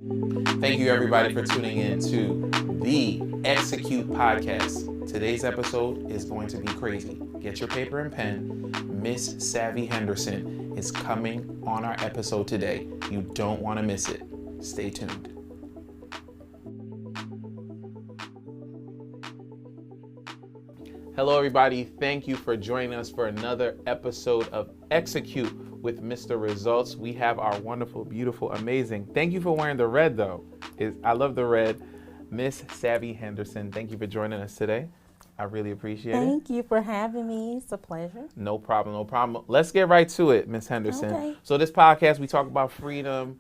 Thank you, everybody, for tuning in to the Execute podcast. Today's episode is going to be crazy. Get your paper and pen. Miss Savvy Henderson is coming on our episode today. You don't want to miss it. Stay tuned. Hello, everybody. Thank you for joining us for another episode of Execute with Mr. Results. We have our wonderful, beautiful, amazing. Thank you for wearing the red, though. I love the red. Miss Savvy Henderson, thank you for joining us today. I really appreciate it. Thank you for having me. It's a pleasure. No problem, no problem. Let's get right to it, Miss Henderson. Okay. So this podcast, we talk about freedom.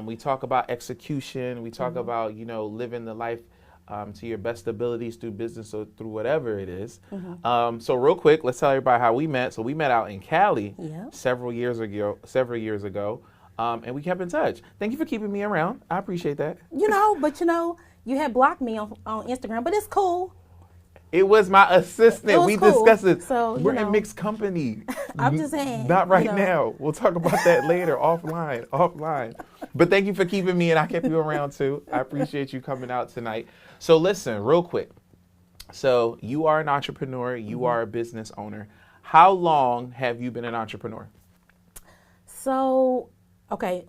We talk about execution. We talk about, living the life to your best abilities through business or through whatever it is. So real quick, let's tell everybody how we met. So we met out in Cali several years ago, and we kept in touch. Thank you for keeping me around. I appreciate that. You had blocked me on Instagram, but it's cool. It was my assistant. We cool. discussed it. So, we're in mixed company. I'm just saying. Not right now. We'll talk about that later, offline. But thank you for keeping me, and I kept you around too. I appreciate you coming out tonight. So listen, real quick. So you are an entrepreneur. You are a business owner. How long have you been an entrepreneur? So,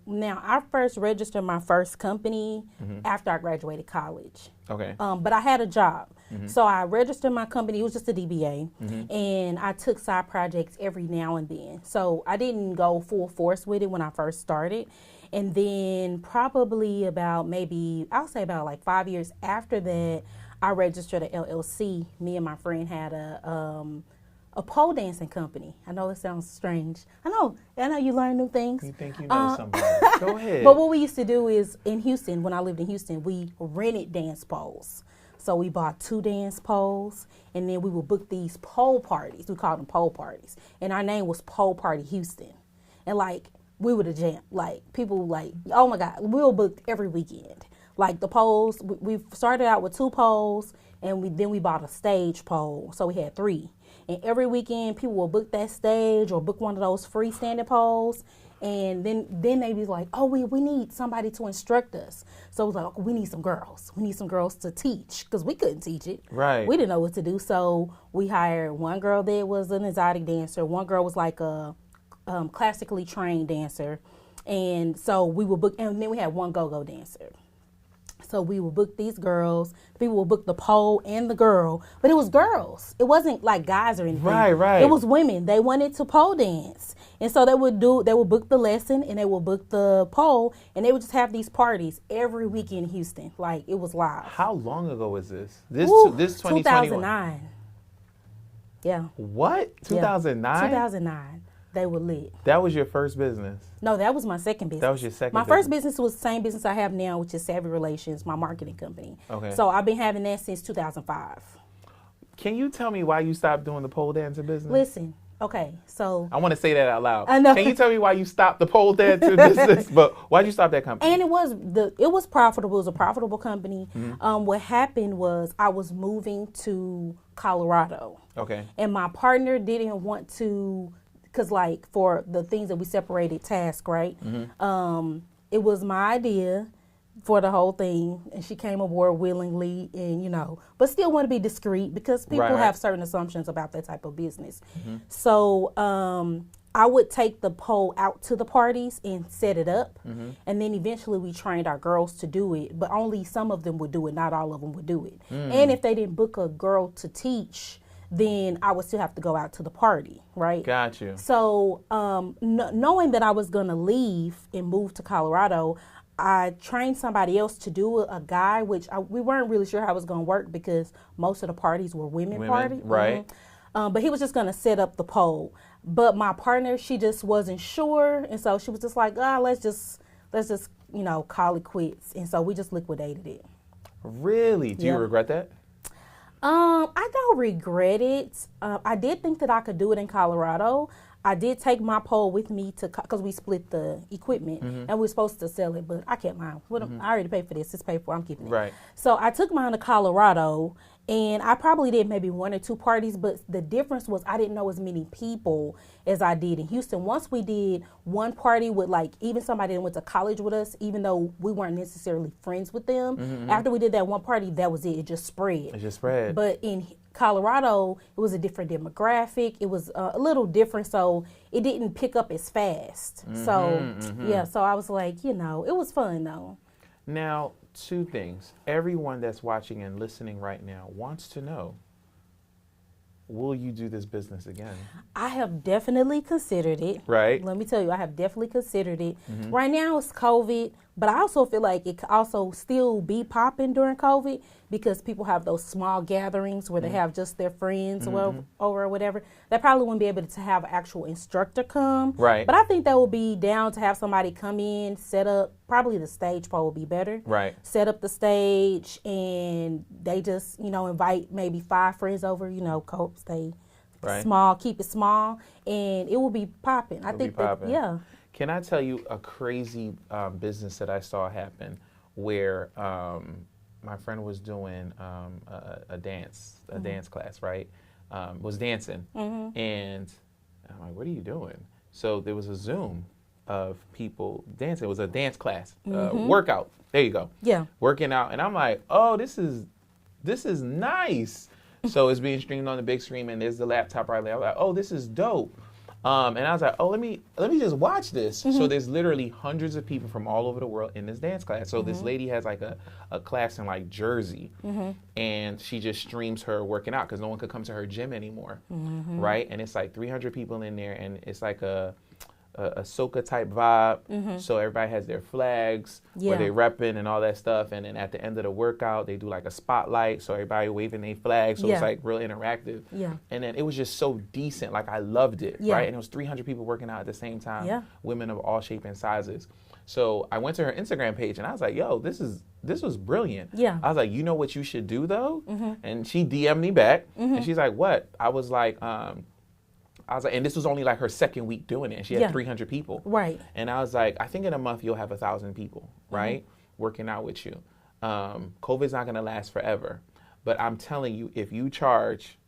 now I first registered my first company after I graduated college. Okay. But I had a job. So I registered my company. It was just a DBA. And I took side projects every now and then. So I didn't go full force with it when I first started. And then probably about 5 years after that, I registered an LLC. Me and my friend had a pole dancing company. I know it sounds strange. I know you learn new things. You think you know somebody. Go ahead. But what we used to do is in Houston, when I lived in Houston, we rented dance poles. So we bought 2 dance poles, and then we would book these pole parties. We called them pole parties. And our name was Pole Party Houston. And we would have jammed. People oh my God, we were booked every weekend. The poles, we started out with 2 poles, and then we bought a stage pole. So we had 3. And every weekend, people will book that stage or book one of those freestanding poles. And then they be like, oh, we need somebody to instruct us. So it was like, we need some girls. We need some girls to teach, because we couldn't teach it. Right. We didn't know what to do. So we hired one girl that was an exotic dancer. One girl was like a classically trained dancer. And so we would book, and then we had one go-go dancer. So we would book these girls. People would book the pole and the girl, but it was girls. It wasn't like guys or anything. Right. It was women. They wanted to pole dance. And so they would book the lesson, and they would book the pole, and they would just have these parties every weekend in Houston. It was live. How long ago was this? This 2009. Yeah. What? 2009? 2009. They were lit. That was your first business? No, that was my second business. That was your second My first business was the same business I have now, which is Savvy Relations, my marketing company. Okay. So I've been having that since 2005. Can you tell me why you stopped doing the pole dancing business? Listen, so I want to say that out loud. I know. Can you tell me why you stopped the pole dancing business? But why'd you stop that company? And it was profitable. It was a profitable company. What happened was I was moving to Colorado. Okay. And my partner didn't want to, because for the things that we separated tasks, right? It was my idea for the whole thing, and she came aboard willingly, and but still want to be discreet, because people have certain assumptions about that type of business. So I would take the pole out to the parties and set it up, and then eventually we trained our girls to do it, but only some of them would do it, not all of them would do it. And if they didn't book a girl to teach, then I would still have to go out to the party, right? Got you. So knowing that I was going to leave and move to Colorado, I trained somebody else to do a guy, which we weren't really sure how it was going to work, because most of the parties were women parties. Right. But he was just going to set up the pole. But my partner, she just wasn't sure. And so she was just like, let's just call it quits. And so we just liquidated it. Really? Do you regret that? I don't regret it. I did think that I could do it in Colorado. I did take my pole with me because we split the equipment and we were supposed to sell it, but I kept mine. I already paid for this. It's paid for. I'm keeping it. Right. So I took mine to Colorado, And I probably did maybe 1 or 2 parties, but the difference was I didn't know as many people as I did in Houston. Once we did one party with like even somebody that went to college with us, even though we weren't necessarily friends with them, after we did that one party, that was it. It just spread. It just spread. But in Colorado, it was a different demographic. It was a little different, so it didn't pick up as fast. Yeah, so I was like, it was fun though. Now, 2 things. Everyone that's watching and listening right now wants to know, will you do this business again? I have definitely considered it. Right. Let me tell you, I have definitely considered it. Right now it's COVID, but I also feel like it could also still be popping during COVID because people have those small gatherings where they have just their friends over or whatever. They probably wouldn't be able to have an actual instructor come. Right. But I think that would be down to have somebody come in, set up, probably the stage pole would be better. Right. Set up the stage and they just, invite maybe 5 friends over, stay small, keep it small, and it will be popping. I think that, yeah. Can I tell you a crazy business that I saw happen where my friend was doing a dance class, right? Was dancing, and I'm like, what are you doing? So there was a Zoom of people dancing. It was a dance class, workout. There you go. Yeah. Working out, and I'm like, oh, this is nice. So it's being streamed on the big screen, and there's the laptop right there. I'm like, oh, this is dope. And I was like, oh, let me just watch this. So there's literally hundreds of people from all over the world in this dance class. So this lady has like a class in like Jersey, and she just streams her working out because no one could come to her gym anymore, right? And it's like 300 people in there, and it's like a soca type vibe. So everybody has their flags where they repping and all that stuff. And then at the end of the workout, they do like a spotlight. So everybody waving their flags. So it's like real interactive. Yeah. And then it was just so decent. Like I loved it. Right. And it was 300 people working out at the same time. Yeah. Women of all shapes and sizes. So I went to her Instagram page and I was like, yo, this was brilliant. Yeah. I was like, you know what you should do though? And she DM'd me back and she's like, what? I was like, and this was only like her second week doing it. And she had 300 people. Right. And I was like, I think in a month you'll have 1,000 people, right? Working out with you. COVID's not going to last forever. But I'm telling you, if you charge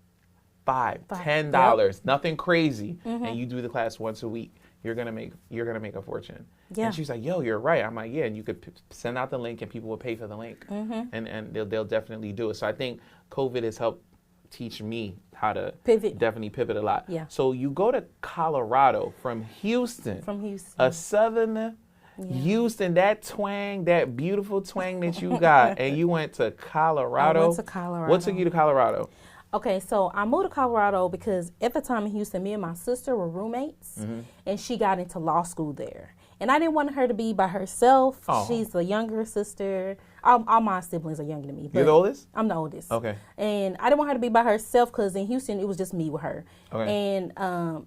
$5, $10, nothing crazy, and you do the class once a week, you're gonna make a fortune. Yeah. And she's like, yo, you're right. I'm like, yeah, and you could send out the link and people will pay for the link. And they'll definitely do it. So I think COVID has helped teach me how to definitely pivot a lot. Yeah. So you go to Colorado from Houston. A southern Houston, that twang, that beautiful twang that you got, and you went to Colorado. I went to Colorado. What took you to Colorado? Okay, so I moved to Colorado because at the time in Houston, me and my sister were roommates, and she got into law school there. And I didn't want her to be by herself. Oh. She's the younger sister. All my siblings are younger than me. You're the oldest? I'm the oldest. Okay. And I didn't want her to be by herself because in Houston, it was just me with her. Okay. And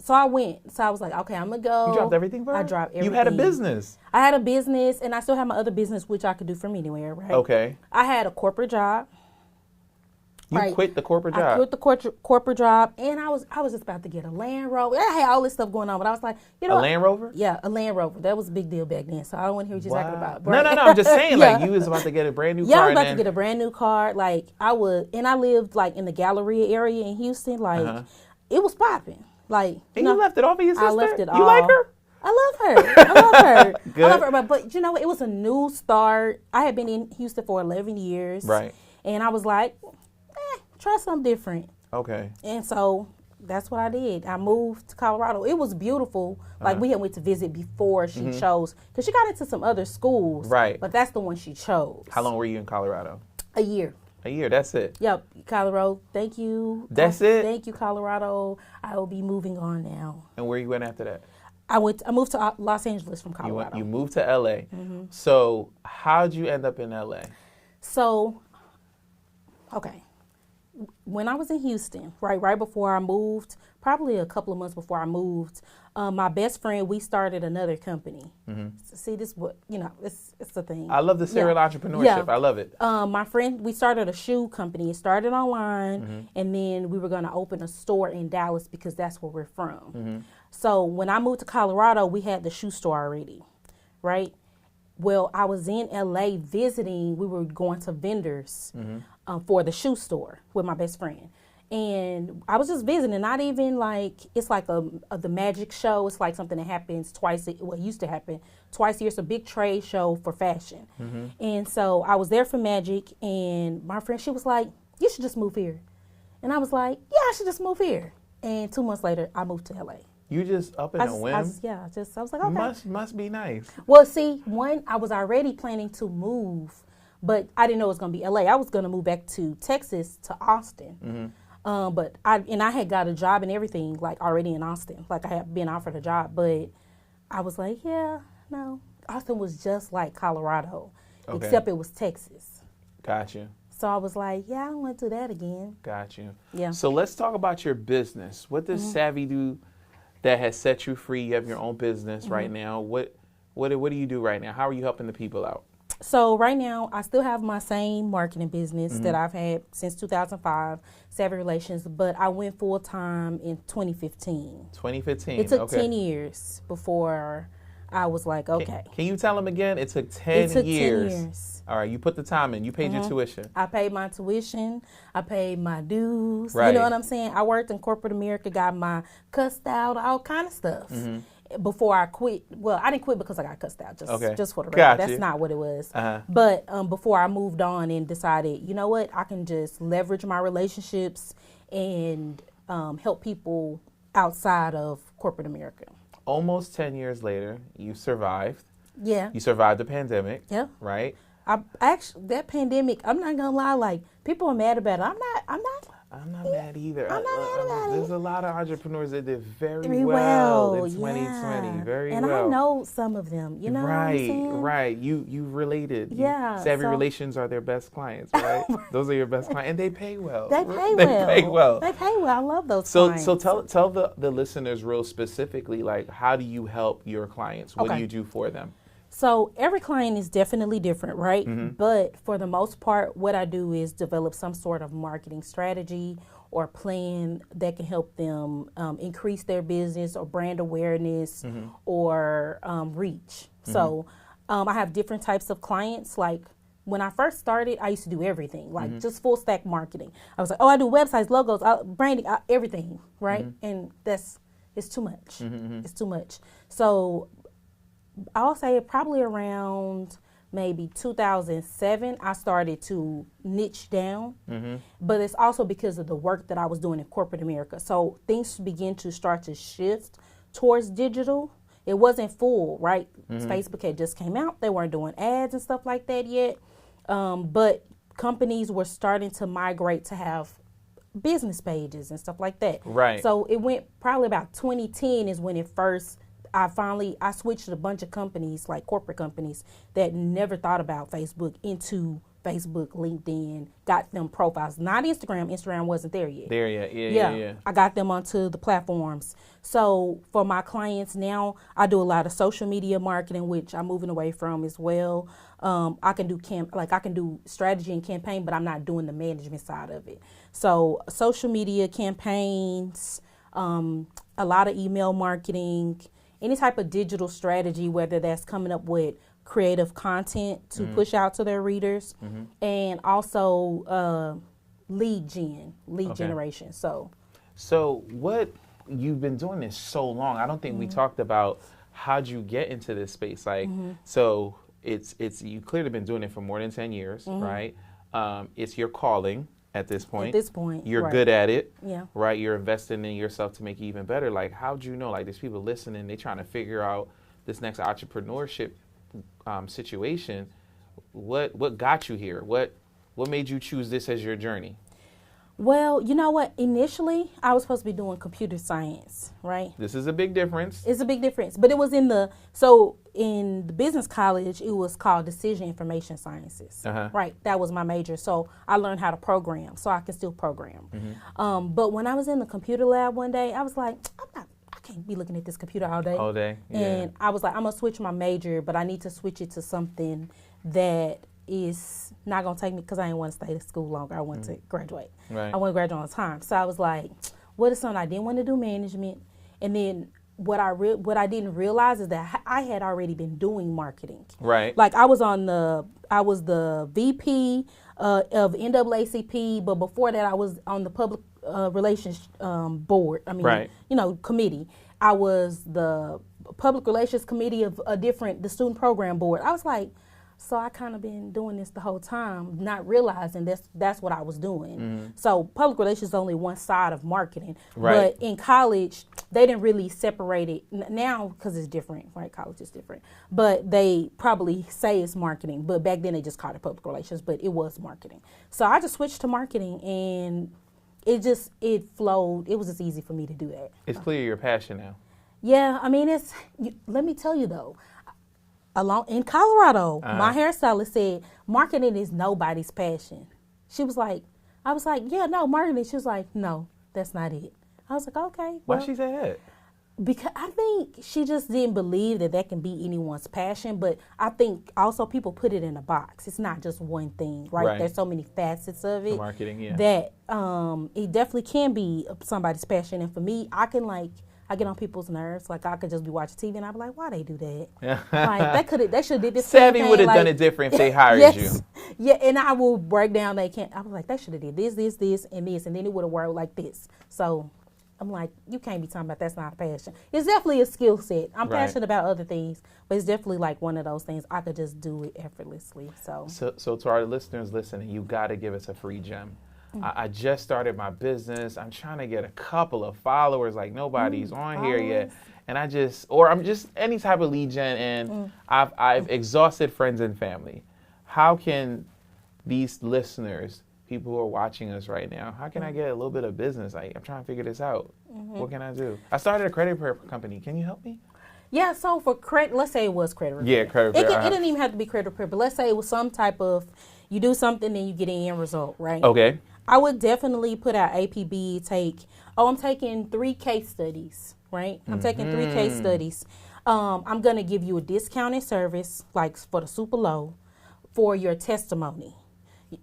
so I went. So I was like, okay, I'm going to go. You dropped everything for her? I dropped everything. You had a business? I had a business, and I still have my other business, which I could do from anywhere, right? Okay. I had a corporate job. You quit the corporate job? I quit the corporate job, and I was just about to get a Land Rover. I had all this stuff going on, but I was like, a Land Rover? Yeah, a Land Rover. That was a big deal back then, so I don't want to hear what you're talking about. No, I'm just saying, like, you was about to get a brand new car. Yeah, I was about to get a brand new car. Like, I lived, like, in the Galleria area in Houston. Like, it was popping. Like, and you left it all for your sister? I left it all. You like her? I love her. I love her. Good. I love her. But, it was a new start. I had been in Houston for 11 years. Right. And I was like, try something different. Okay. And so that's what I did. I moved to Colorado. It was beautiful. Like we had went to visit before she chose, because she got into some other schools. Right. But that's the one she chose. How long were you in Colorado? A year. A year, that's it. Yep, Colorado. Thank you. That's it? Thank you, Colorado. I will be moving on now. And where you went after that? I moved to Los Angeles from Colorado. You moved to LA. So how'd you end up in LA? So, okay. When I was in Houston, right before I moved, probably a couple of months before I moved, my best friend, we started another company. See, this what it's the thing. I love the serial entrepreneurship. Yeah. I love it. My friend, we started a shoe company. It started online, and then we were going to open a store in Dallas because that's where we're from. So when I moved to Colorado, we had the shoe store already, right? Well, I was in LA visiting. We were going to vendors for the shoe store with my best friend. And I was just visiting, not even like, it's like the magic show. It's like something that happens twice, it used to happen twice a year. It's a big trade show for fashion. And so I was there for magic, and my friend, she was like, you should just move here. And I was like, yeah, I should just move here. And 2 months later, I moved to LA. You just up in a whim? I was like, okay. Must be nice. Well, see, I was already planning to move, but I didn't know it was going to be LA. I was going to move back to Texas, to Austin. But I had got a job and everything, like already in Austin. Like I had been offered a job, but I was like, yeah, no. Austin was just like Colorado, except it was Texas. Gotcha. So I was like, yeah, I don't want to do that again. Got you. Yeah. So let's talk about your business. What does Savvy do that has set you free? You have your own business right now. What do you do right now? How are you helping the people out? So right now, I still have my same marketing business that I've had since 2005, Savvy Relations, but I went full-time in 2015. 2015, It took 10 years before I was like, okay. Can you tell them again? It took 10 years. It took 10 years. All right, you put the time in. You paid your tuition. I paid my tuition. I paid my dues. Right. You know what I'm saying? I worked in corporate America, got my cussed out, all kind of stuff. Before I quit, well, I didn't quit because I got cussed out, just for the record. That's not what it was. But before I moved on and decided, you know what, I can just leverage my relationships and help people outside of corporate America. Almost 10 years later, you survived. Yeah. You survived the pandemic. Yeah. Right? Actually, that pandemic, I'm not gonna lie, like people are mad about it. I'm not mad either. I'm not mad about There's it. a lot of entrepreneurs that did very well in 2020. Yeah. Very and well. I know some of them. You know what I'm saying? Right. You related. Yeah. Savvy Relations are their best clients, right? Those are your best clients, and they pay well. They pay well. They pay well. I love those clients. So tell the listeners real specifically, like, how do you help your clients? What do you do for them? So every client is definitely different, right? But for the most part, what I do is develop some sort of marketing strategy or plan that can help them increase their business or brand awareness or reach. So I have different types of clients. Like when I first started, I used to do everything, like just full stack marketing. I was like, oh, I do websites, logos, branding, everything, right? And it's too much. It's too much. So I'll say probably around maybe 2007, I started to niche down. But it's also because of the work that I was doing in corporate America. So things began to start to shift towards digital. It wasn't full, right? Facebook had just came out. They weren't doing ads and stuff like that yet. But companies were starting to migrate to have business pages and stuff like that. Right. So it went probably about 2010 is when it first I switched a bunch of companies, like corporate companies, that never thought about Facebook into Facebook, LinkedIn, got them profiles. Not Instagram. Instagram wasn't there yet. Yeah. I got them onto the platforms. So for my clients now, I do a lot of social media marketing, which I'm moving away from as well. I can do I can do strategy and campaign, but I'm not doing the management side of it. So social media campaigns, a lot of email marketing, any type of digital strategy, whether that's coming up with creative content to push out to their readers, and also lead generation. So what you've been doing this so long, I don't think we talked about how'd you get into this space. Like, so it's you clearly been doing it for more than 10 years, right? It's your calling. At this point, you're good at it, right? You're investing in yourself to make it even better. Like, how'd you know? Like, there's people listening, they trying to figure out this next entrepreneurship situation. What got you here? What made you choose this as your journey? Well, you know what? Initially, I was supposed to be doing computer science, right? This is a big difference. It's a big difference. But it was in the business college, it was called Decision Information Sciences, right? That was my major. So I learned how to program, so I can still program. But when I was in the computer lab one day, I was like, I can't be looking at this computer all day. Yeah. And I was like, I'm going to switch my major, but I need to switch it to something that is not going to take me, because I didn't want to stay at school longer. I wanted to graduate. Right. I want to graduate on time. So I was like, what is something I didn't want to do management? And then what I didn't realize is that I had already been doing marketing. Right. Like I was the VP of NAACP, but before that I was on the public relations board. I mean, right. Committee. I was the public relations committee of the student program board. I was like, so I kind of been doing this the whole time, not realizing that's what I was doing. Mm-hmm. So public relations is only one side of marketing. Right. But in college, they didn't really separate it. Now, because it's different, right? College is different. But they probably say it's marketing. But back then, they just called it public relations, but it was marketing. So I just switched to marketing, and it flowed. It was just easy for me to do that. It's clear your passion now. Yeah, I mean, let me tell you, though. In Colorado, my hairstylist said, marketing is nobody's passion. I was like, yeah, no, marketing. She was like, no, that's not it. I was like, okay. Why she say that? Because I think she just didn't believe that can be anyone's passion. But I think also people put it in a box. It's not just one thing, right? There's so many facets of it. Marketing, yeah. That it definitely can be somebody's passion. And for me, I get on people's nerves. Like I could just be watching TV and I'd be like, why they do that? Like they should have did this. Savvy would have done it different if they hired you. Yeah, and I will break down I was like, they should have did this, and this, and then it would have worked like this. So I'm like, you can't be talking about that's not a passion. It's definitely a skill set. I'm passionate about other things, but it's definitely like one of those things I could just do it effortlessly. So to our listeners listening, you got to give us a free gem. I just started my business. I'm trying to get a couple of followers. Like nobody's on here yet. And I'm just any type of lead gen. And I've exhausted friends and family. How can these listeners, people who are watching us right now, how can I get a little bit of business? I'm trying to figure this out. What can I do? I started a credit repair company. Can you help me? Yeah, so for credit, let's say it was credit repair. Yeah, credit repair. It didn't even have to be credit repair, but let's say it was some type of, you do something and you get an end result, right? Okay. I would definitely put out APB, I'm taking 3 case studies, right? I'm taking 3 case studies. I'm going to give you a discounted service, like for the super low, for your testimony.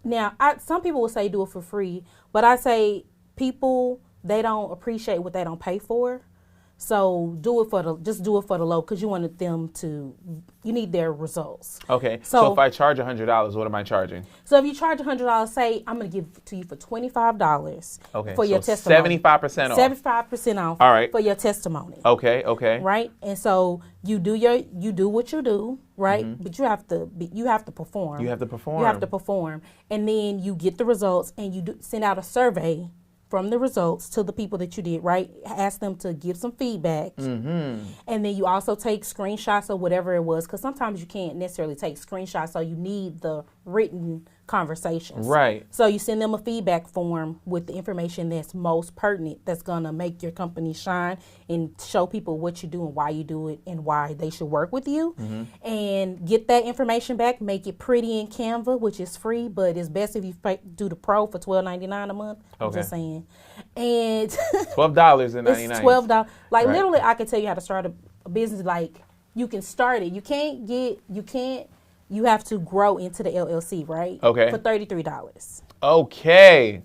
Now, some people will say do it for free, but I say people, they don't appreciate what they don't pay for. So do it for the low because you wanted them to, you need their results. Okay. So if I charge $100, what am I charging? So if you charge $100, say I'm going to give it to you for $25. Okay. For your testimony. 75% off. 75% off. All right. For your testimony. Okay. Right. And so you do what you do, right? Mm-hmm. But you have to perform. You have to perform, and then you get the results, and you send out a survey from the results to the people that you did, right? Ask them to give some feedback. Mm-hmm. And then you also take screenshots of whatever it was, because sometimes you can't necessarily take screenshots, so you need the written conversations. Right. So you send them a feedback form with the information that's most pertinent, that's going to make your company shine and show people what you do and why you do it and why they should work with you. Mm-hmm. And get that information back, make it pretty in Canva, which is free, but it's best if you do the pro for $12.99 a month. Okay. I'm just saying. And $12.99. It's $12. Like right. Literally, I can tell you how to start a business. Like you can start it. You have to grow into the LLC, right? Okay. For $33. Okay.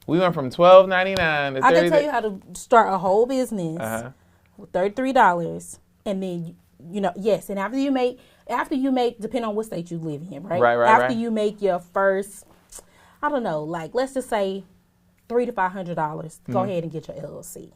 We went from $12.99 to $30. I can tell you how to start a whole business with $33, and then yes. And after you make, depending on what state you live in, right? Right. After you make your first, I don't know, like let's just say $300 to $500, go ahead and get your LLC.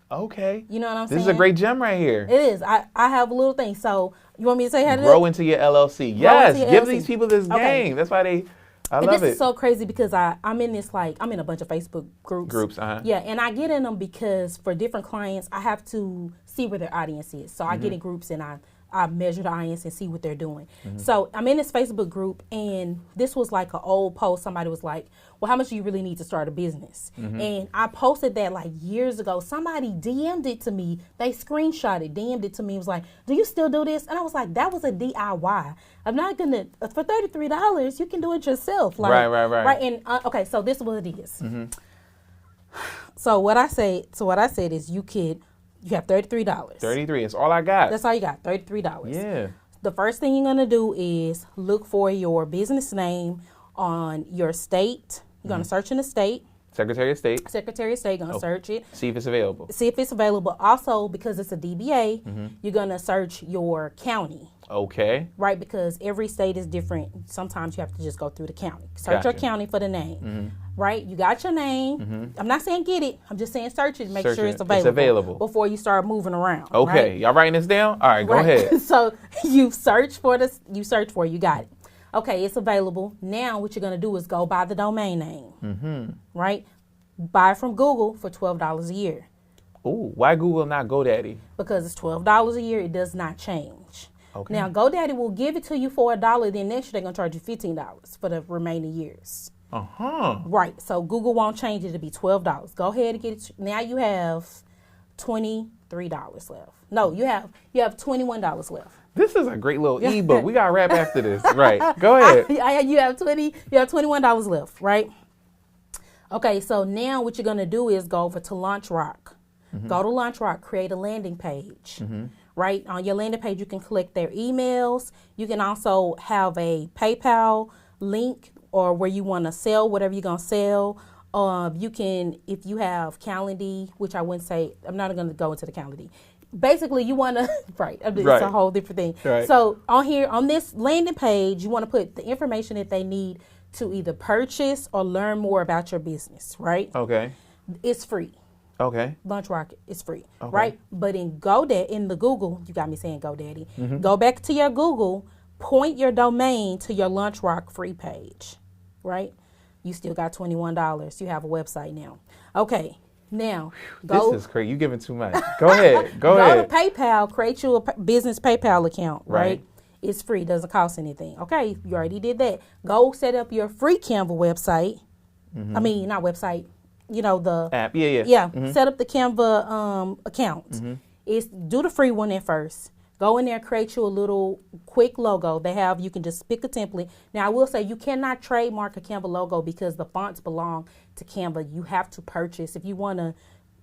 Okay. You know what I'm saying? This is a great gem right here. It is. I have a little thing. So you want me to say how to grow into your LLC? Yes. Give these people this game. That's why I love it. This is so crazy because I'm in this, I'm in a bunch of Facebook groups. Yeah, and I get in them because for different clients, I have to see where their audience is. So I get in groups and I measure the audience and see what they're doing. Mm-hmm. So I'm in this Facebook group, and this was like an old post. Somebody was like, well, how much do you really need to start a business? Mm-hmm. And I posted that like years ago. Somebody DM'd it to me. They screenshotted, DM'd it to me. It was like, do you still do this? And I was like, that was a DIY. I'm not going to, for $33, you can do it yourself. Like, right. And okay, so this is what it is. Mm-hmm. So what I said is you have $33. $33 is all I got. That's all you got, $33. Yeah. The first thing you're going to do is look for your business name on your state. You're going to search in the state. Secretary of State. Secretary of State, gonna search it. See if it's available. See if it's available. Also, because it's a DBA, you're gonna search your county. Okay. Right, because every state is different. Sometimes you have to just go through the county. Search your county for the name. Right, you got your name. I'm not saying get it. I'm just saying search it. Make sure it's available. It's available before you start moving around. Okay, right? Y'all writing this down? All right, go ahead. So you search for this. You search for it. You got it. Okay, it's available. Now what you're gonna do is go buy the domain name. Right, buy it from Google for $12 a year. Ooh, why Google not GoDaddy? Because it's $12 a year. It does not change. Okay. Now, GoDaddy will give it to you for $1. Then next year, they're going to charge you $15 for the remaining years. Right. So Google won't change it to be $12. Go ahead and get it. Now you have $23 left. No, you have $21 left. This is a great little ebook. We got to wrap after this. Right. Go ahead. You have $21 left, right? Okay, so now what you're going to do is go over to Launchrock. Go to Launchrock, create a landing page. Right? On your landing page, you can collect their emails. You can also have a PayPal link or where you want to sell whatever you're going to sell. You can, if you have Calendly, which I wouldn't say, I'm not going to go into the Calendly. Basically, you want to, it's a whole different thing. Right. So on here, on this landing page, you want to put the information that they need to either purchase or learn more about your business, right? Okay. It's free. Okay. Launchrock is free, right? But in GoDaddy, in the Google, you got me saying GoDaddy. Go back to your Google, point your domain to your Launchrock free page, right? You still got $21. You have a website now. Okay, now go. This is crazy. You giving too much. Go ahead. Go ahead. Go to PayPal, create you a business PayPal account, right? It's free, doesn't cost anything. Okay, you already did that. Go set up your free Canva website. I mean, not website. You know, the app. Set up the Canva account. It's do the free one at first. Go in there, create you a little quick logo. You can just pick a template. Now I will say you cannot trademark a Canva logo because the fonts belong to Canva. You have to purchase. If you want to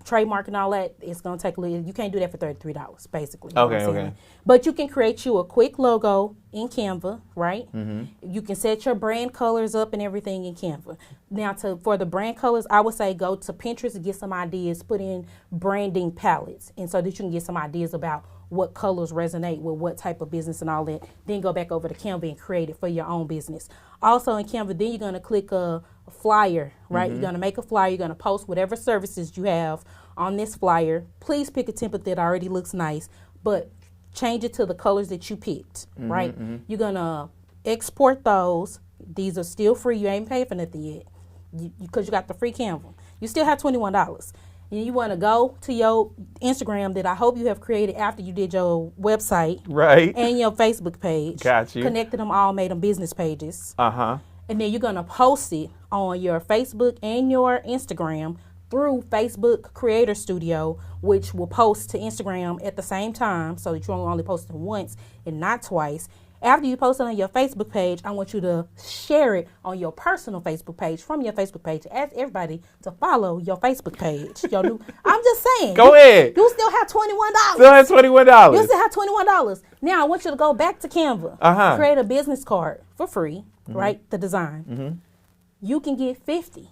trademark and all that, it's going to take a little. You can't do that for $33, basically. Okay. But you can create you a quick logo in Canva, right? You can set your brand colors up and everything in Canva. Now, for the brand colors, I would say go to Pinterest and get some ideas. Put in branding palettes, and so that you can get some ideas about what colors resonate with what type of business and all that. Then go back over to Canva and create it for your own business. Also in Canva, then you're going to click a flyer, right? You're going to make a flyer. You're going to post whatever services you have on this flyer. Please pick a template that already looks nice, but change it to the colors that you picked, right? You're going to export those. These are still free. You ain't paid for nothing yet because you got the free Canva. You still have $21. And you want to go to your Instagram that I hope you have created after you did your website. Right. And your Facebook page. Got you. Connected them all, made them business pages. And then you're going to post it on your Facebook and your Instagram through Facebook Creator Studio, which will post to Instagram at the same time so that you only post it once and not twice. After you post it on your Facebook page, I want you to share it on your personal Facebook page from your Facebook page. Ask everybody to follow your Facebook page. I'm just saying. Go ahead. You still have $21. Still have $21. You still have $21. Now I want you to go back to Canva. Create a business card for free, right? The design. You can get 50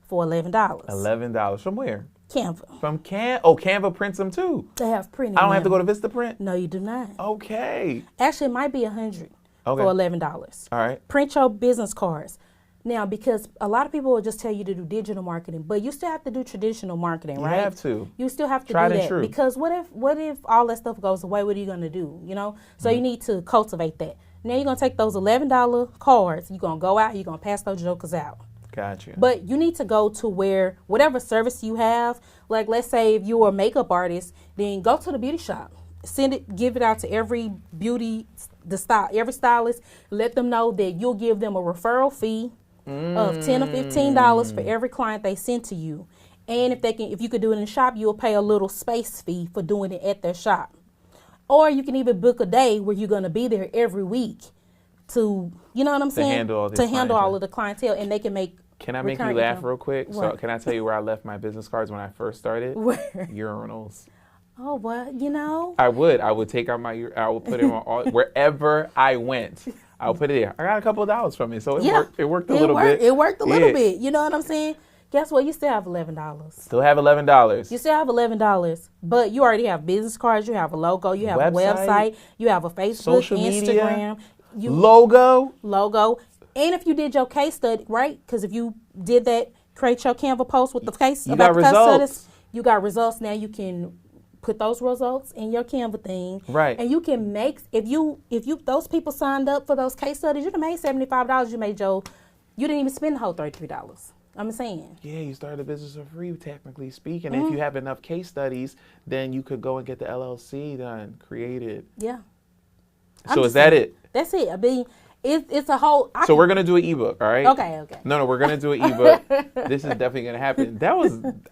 for $11. $11 from where? Canva. From Canva prints them too. They have printing. I don't have to go to Vistaprint? No, you do not. Okay. Actually, it might be $100 for $11. All right. Print your business cards. Now, because a lot of people will just tell you to do digital marketing, but you still have to do traditional marketing, right? You have to. You still have to Tried do and that. true. Because what if all that stuff goes away? What are you going to do, So you need to cultivate that. Now you're going to take those $11 cards. You're going to go out. You're going to pass those jokers out. Gotcha. But you need to go to where whatever service you have, like let's say if you're a makeup artist, then go to the beauty shop. Send it, give it out to every every stylist. Let them know that you'll give them a referral fee of $10 or $15 for every client they send to you. And if you could do it in the shop, you'll pay a little space fee for doing it at their shop. Or you can even book a day where you're going to be there every week to, you know what I'm saying? To handle all of the clientele, and they can make. Can I make you laugh real quick? What? So can I tell you where I left my business cards when I first started? Where? Urinals. Oh, what? I would take out I would put it on wherever I went. I would put it there. I got a couple of dollars from it, so it worked a little bit. It worked a little bit. You know what I'm saying? guess what? You still have $11. Still have $11. You still have $11, but you already have business cards. You have a logo. You have a website. You have a Facebook, social Instagram. Media, logo. And if you did your case study, right? Because if you did that, create your Canva post with the case you about got the case results. studies, you got results. Now you can put those results in your Canva thing. Right. And you can make, if you those people signed up for those case studies, you made $75. You didn't even spend the whole $33. I'm saying. Yeah, you started a business for free, technically speaking. If you have enough case studies, then you could go and get the LLC done, created. Yeah. So is that it? That's it. I mean, it's a whole. So we're gonna do an ebook, all right? Okay. No, we're gonna do an ebook. This is definitely gonna happen.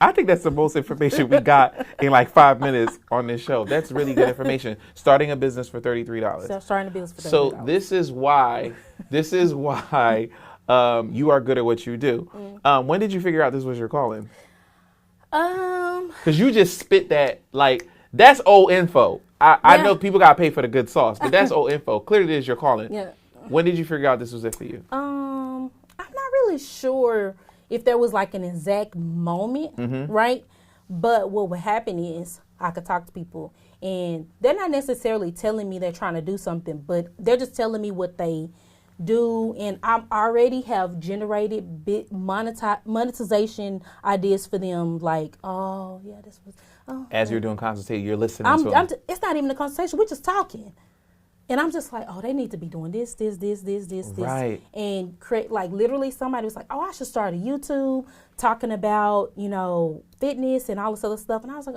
I think that's the most information we got in like 5 minutes on this show. That's really good information. Starting a business for $33. So starting a business for $33. So this is why you are good at what you do. When did you figure out this was your calling? Because you just spit that, like, that's old info. I know people got to pay for the good sauce, but that's old info. Clearly it is your calling. Yeah. When did you figure out this was it for you? I'm not really sure if there was like an exact moment, right? But what would happen is I could talk to people and they're not necessarily telling me they're trying to do something, but they're just telling me what they do, and I already have generated monetization ideas for them. Like, oh yeah, this was. Oh, as you're doing consultation, you're listening to them. It's not even a consultation. We're just talking, and I'm just like, oh, they need to be doing this, right? And create, like, literally somebody was like, oh, I should start a YouTube talking about fitness and all this other stuff, and I was like,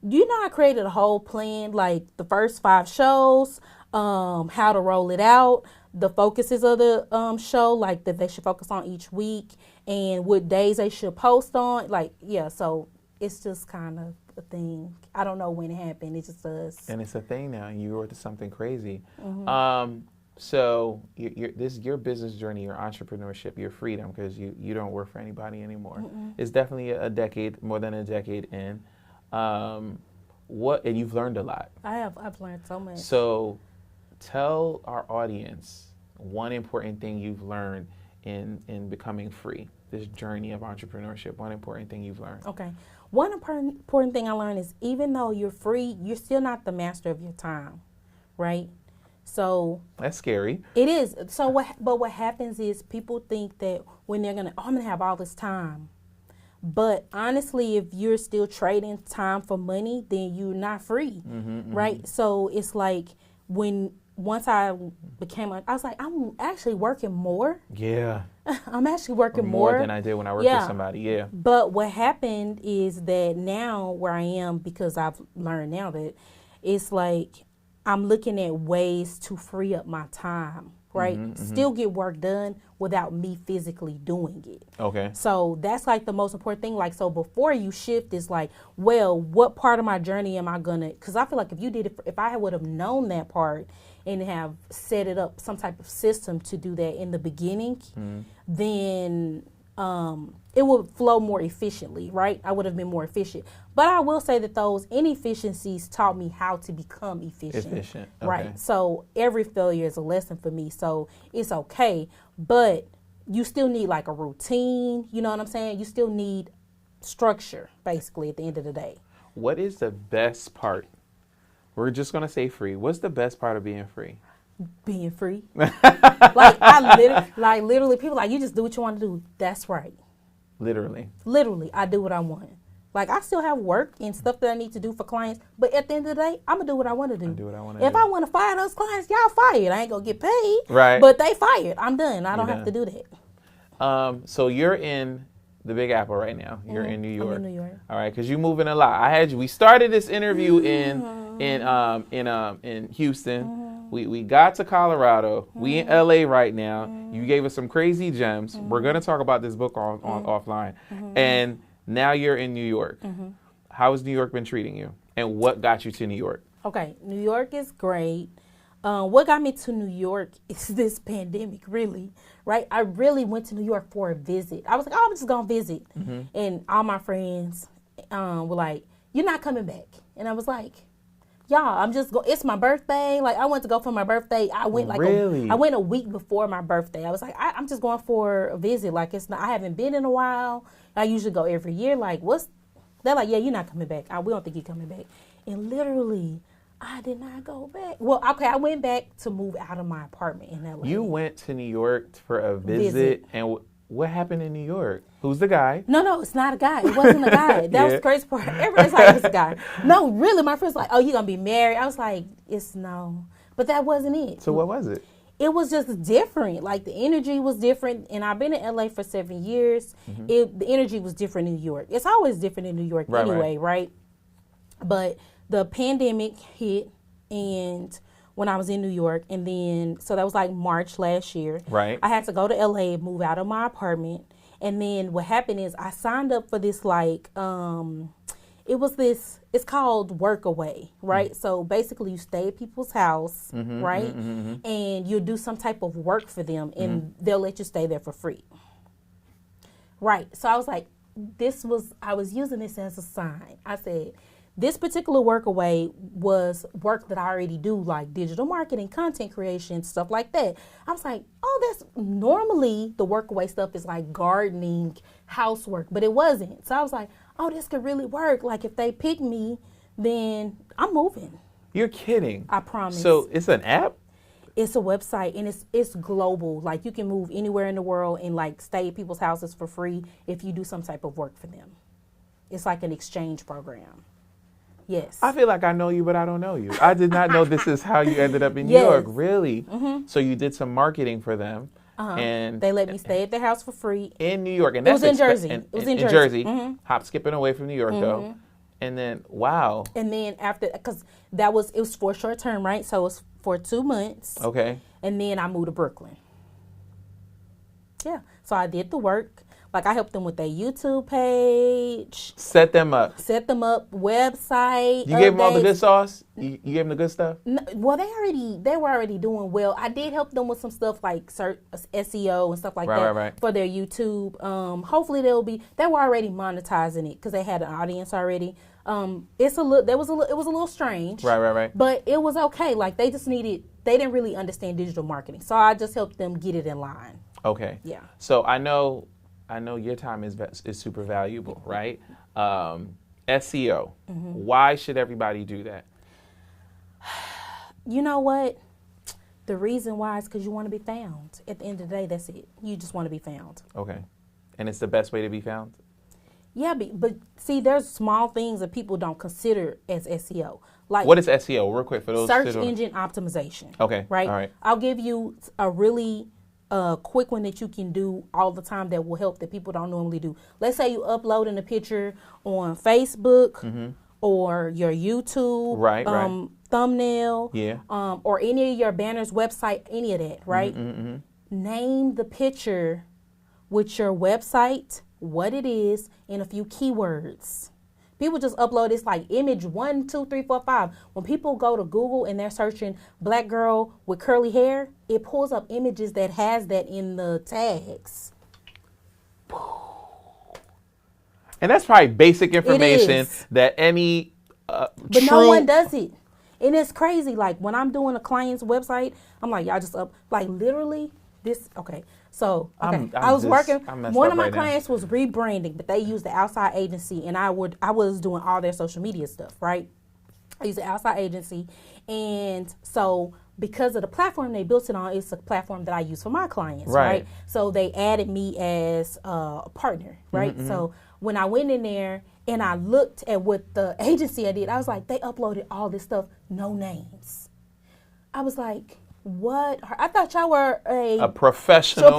you know, I created a whole plan, like the first 5 shows, how to roll it out, the focuses of the show, like that they should focus on each week, and what days they should post on. Like, yeah, so it's just kind of a thing. I don't know when it happened. It just does. And it's a thing now, and you were to something crazy. So this your business journey, your entrepreneurship, your freedom, because you don't work for anybody anymore. It's definitely a decade, more than a decade in. And you've learned a lot. I've learned so much. So tell our audience one important thing you've learned in becoming free, this journey of entrepreneurship, one important thing you've learned. Okay. One important thing I learned is even though you're free, you're still not the master of your time, right? So that's scary. It is. So what happens is people think that when they're I'm gonna have all this time. But honestly, if you're still trading time for money, then you're not free, right? So it's like once I became, I was like, I'm actually working more. Yeah. I'm actually working more than I did when I worked with somebody. Yeah. But what happened is that now where I am, because I've learned now that it's like I'm looking at ways to free up my time, right? Still get work done without me physically doing it. Okay. So that's like the most important thing. Like, so before you shift is like, well, what part of my journey am I gonna, because I feel like if I would have known that part and have set it up, some type of system to do that in the beginning, then it would flow more efficiently, right? I would have been more efficient. But I will say that those inefficiencies taught me how to become efficient. Okay. Right. So every failure is a lesson for me. So it's okay. But you still need like a routine. You know what I'm saying? You still need structure, basically, at the end of the day. What is the best part? We're just going to say free. What's the best part of being free? Being free. Literally, people like, you just do what you want to do. That's right. Literally, I do what I want. Like, I still have work and stuff that I need to do for clients, but at the end of the day, I'm going to do what I want to do. If I want to fire those clients, y'all fired. I ain't going to get paid. Right. But they fired. I'm done. I don't have to do that. So you're in the Big Apple right now. You're in New York. I'm in New York. All right, because you're moving a lot. We started this interview in Houston. We got to Colorado. We in LA right now. You gave us some crazy gems. We're gonna talk about this book on offline. And now you're in New York. How has New York been treating you? And what got you to New York? Okay, New York is great. What got me to New York is this pandemic, really, right? I really went to New York for a visit. I was like, oh, I'm just going to visit. And all my friends were like, you're not coming back. And I was like, y'all, it's my birthday. Like, I went to go for my birthday. I went Really? I went a week before my birthday. I was like, I'm just going for a visit. Like, I haven't been in a while. I usually go every year. Like, they're like, yeah, you're not coming back. We don't think you're coming back. And literally, I did not go back. Well, okay, I went back to move out of my apartment in LA. You went to New York for a visit. And what happened in New York? Who's the guy? No, it's not a guy. It wasn't a guy. That was the crazy part. Everybody's like, it's a guy. No, really, my friend's like, oh, you gonna be married? I was like, it's no. But that wasn't it. So what was it? It was just different. Like, the energy was different. And I've been in LA for 7 years. The energy was different in New York. It's always different in New York anyway, right? But the pandemic hit, and when I was in New York, and then, so that was like March last year. Right. I had to go to LA, move out of my apartment. And then what happened is I signed up for this, like, it's called Workaway, right? So basically you stay at people's house, right? And you do some type of work for them, and they'll let you stay there for free. Right. So I was like, I was using this as a sign. I said, this particular Workaway was work that I already do, like digital marketing, content creation, stuff like that. I was like, that's normally the Workaway stuff is like gardening, housework, but it wasn't. So I was like, this could really work. Like, if they pick me, then I'm moving. You're kidding. I promise. So it's an app? It's a website, and it's global. Like, you can move anywhere in the world and like stay at people's houses for free if you do some type of work for them. It's like an exchange program. Yes. I feel like I know you, but I don't know you. I did not know this is how you ended up in New York. Really? So you did some marketing for them. And they let me stay at their house for free. In New York. And it was in Jersey. It was in Jersey. Hop skipping away from New York, though. And then, wow. And then after, because it was for a short term, right? So it was for 2 months. Okay. And then I moved to Brooklyn. Yeah. So I did the work. Like, I helped them with their YouTube page. Set them up. Website. You gave them all the good sauce? You gave them the good stuff? No, well, they were already doing well. I did help them with some stuff like SEO and stuff like that for their YouTube. Hopefully they were already monetizing it because they had an audience already. It was a little strange. Right. But it was okay. Like, they didn't really understand digital marketing. So I just helped them get it in line. Okay. Yeah. So I know your time is super valuable, right? SEO. Why should everybody do that? You know what? The reason why is because you want to be found. At the end of the day, that's it. You just want to be found. Okay. And it's the best way to be found? Yeah, but see, there's small things that people don't consider as SEO. Like, what is SEO? Real quick for those. Search engine optimization. Okay. Right? All right. I'll give you a really quick one that you can do all the time that will help that people don't normally do. Let's say you uploading a picture on Facebook or your YouTube thumbnail, or any of your banners, website, any of that, right? Name the picture with your website, what it is, and a few keywords. People just upload this like image 1, 2, 3, 4, 5. When people go to Google and they're searching black girl with curly hair, it pulls up images that has that in the tags. And that's probably basic information that any but no one does it. And it's crazy. Like, when I'm doing a client's website, I'm like, y'all just literally this. Okay. So, I was working. One of my clients was rebranding, but they used the outside agency, and I was doing all their social media stuff, right? I used the outside agency, and so because of the platform they built it on, it's a platform that I use for my clients, right? So they added me as a partner, right? So when I went in there and I looked at what the agency I did, I was like, they uploaded all this stuff, no names. I was like, what? I thought y'all were a professional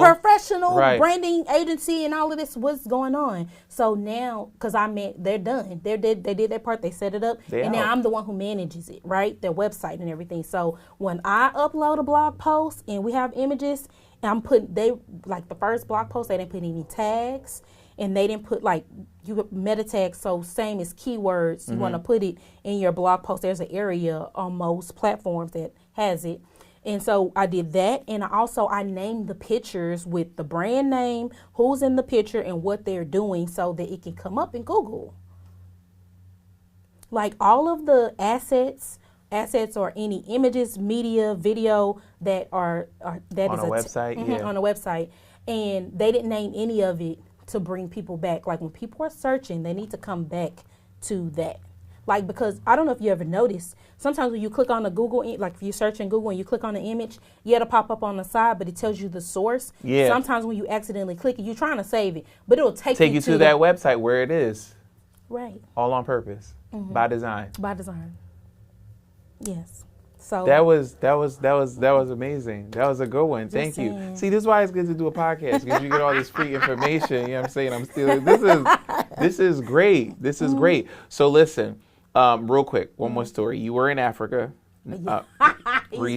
branding agency and all of this. What's going on? So now, because they're done. They did their part. They set it up. Now I'm the one who manages it, right? Their website and everything. So when I upload a blog post and we have images, and the first blog post, they didn't put any tags. And they didn't put meta tags, so same as keywords. You want to put it in your blog post. There's an area on most platforms that has it. And so I did that, and I named the pictures with the brand name, who's in the picture, and what they're doing so that it can come up in Google. Like, all of the assets assets or any images, media, video that are that on is a website, yeah. on a website, and they didn't name any of it to bring people back. Like when people are searching, they need to come back to that. Like, because I don't know if you ever noticed, sometimes when you click on the Google, like if you search in Google and you click on the image, yeah, it'll pop up on the side, but it tells you the source. Yeah. Sometimes when you accidentally click it, you're trying to save it, but it'll take you to that website where it is. Right. All on purpose. By design. By design. Yes. So that was amazing. That was a good one. Thank you. See, this is why it's good to do a podcast, because you get all this free information. You know what I'm saying? This is great. This is great. So listen, real quick, one more story. You were in Africa. He's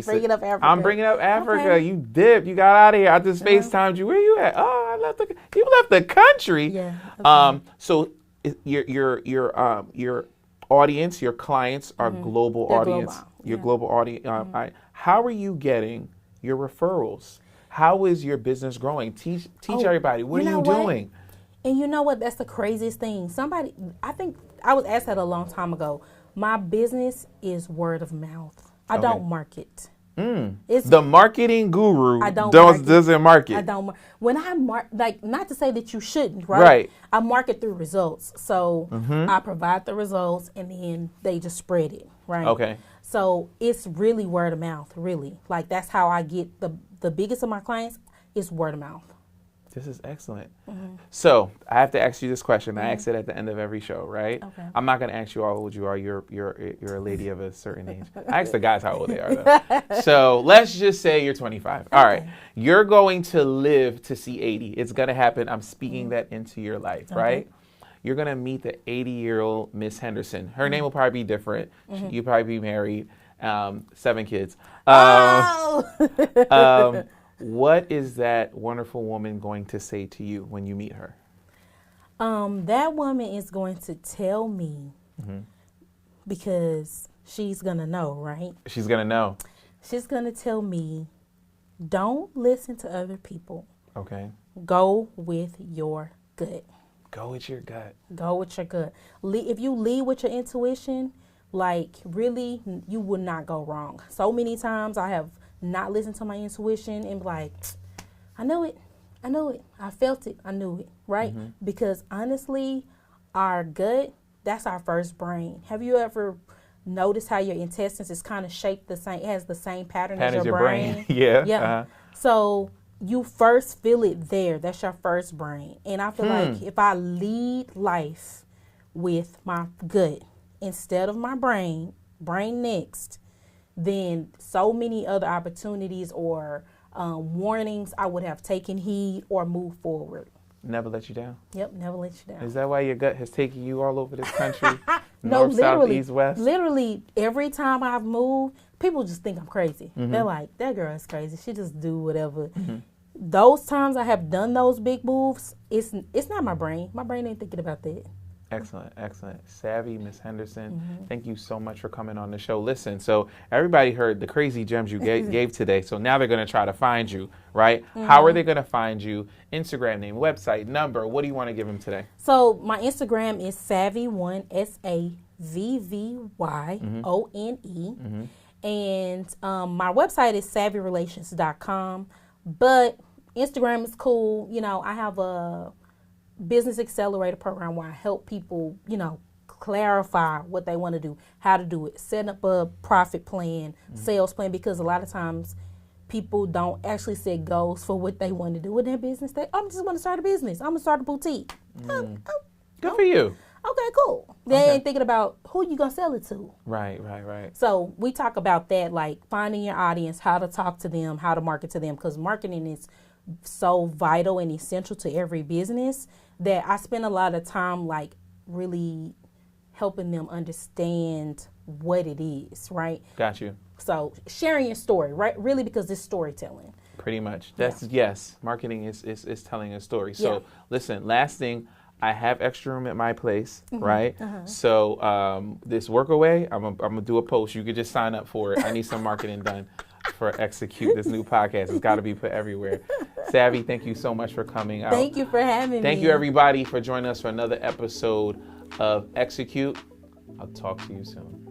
bringing up Africa. I'm bringing up Africa. Okay. You dipped. You got out of here. I just FaceTimed you. Where you at? Oh, you left the country. Yeah. Okay. So your audience, your clients are global They're audience. global. Your global audience. How are you getting your referrals? How is your business growing? Teach everybody. What are you doing? And you know what? That's the craziest thing. I think I was asked that a long time ago. My business is word of mouth. I don't market. It's the marketing guru doesn't market. I don't. When I not to say that you shouldn't, right? Right. I market through results. So I provide the results, and then they just spread it, right? Okay. So it's really word of mouth, really. Like that's how I get the biggest of my clients is word of mouth. This is excellent. So I have to ask you this question. I ask it at the end of every show, right? Okay. I'm not going to ask you how old you are. You're a lady of a certain age. I ask the guys how old they are, though. So let's just say you're 25. All right. You're going to live to see 80. It's going to happen. I'm speaking that into your life, right? You're going to meet the 80-year-old Miss Henderson. Her name will probably be different. You'll probably be married, 7 kids. What is that wonderful woman going to say to you when you meet her? That woman is going to tell me because she's going to know, right? She's going to know. She's going to tell me, don't listen to other people. Okay. Go with your gut. Go with your gut. Go with your gut. If you lead with your intuition, like really, you will not go wrong. So many times I have not listened to my intuition and be like, I know it. I felt it. I knew it, right? Because honestly, our gut, that's our first brain. Have you ever noticed how your intestines is kind of shaped the same? It has the same pattern as your brain. Yeah. Yeah. So you first feel it there. That's your first brain. And I feel like if I lead life with my gut instead of my brain next, then so many other opportunities or warnings I would have taken heed or moved forward. Never let you down? Yep, never let you down. Is that why your gut has taken you all over this country? No, North, south, east, west? Literally, every time I've moved, people just think I'm crazy. They're like, that girl is crazy. She just do whatever. Those times I have done those big moves, it's not my brain. My brain ain't thinking about that. Excellent. Savvy, Miss Henderson, thank you so much for coming on the show. Listen, so everybody heard the crazy gems you gave today, so now they're going to try to find you, right? How are they going to find you? Instagram name, website, number, what do you want to give them today? So my Instagram is Savvy1, SAVVYONE, and my website is savvyrelations.com, but Instagram is cool. You know, I have a business accelerator program where I help people, clarify what they want to do, how to do it, set up a profit plan, sales plan, because a lot of times people don't actually set goals for what they want to do with their business. I just want to start a business. I'm going to start a boutique. Good for you. Okay, cool. They ain't thinking about who you going to sell it to. Right. So we talk about that, like finding your audience, how to talk to them, how to market to them, because marketing is so vital and essential to every business that I spend a lot of time like really helping them understand what it is, right? Got you. So sharing your story, right? Really, because it's storytelling. Pretty much. Yes. Marketing is telling a story. So listen, last thing, I have extra room at my place, right? So this workaway, I'm gonna do a post. You could just sign up for it. I need some marketing done for Execute, this new podcast. It's got to be put everywhere. Savvy, thank you so much for coming out. Thank you for having me. Thank you, everybody, for joining us for another episode of Execute. I'll talk to you soon.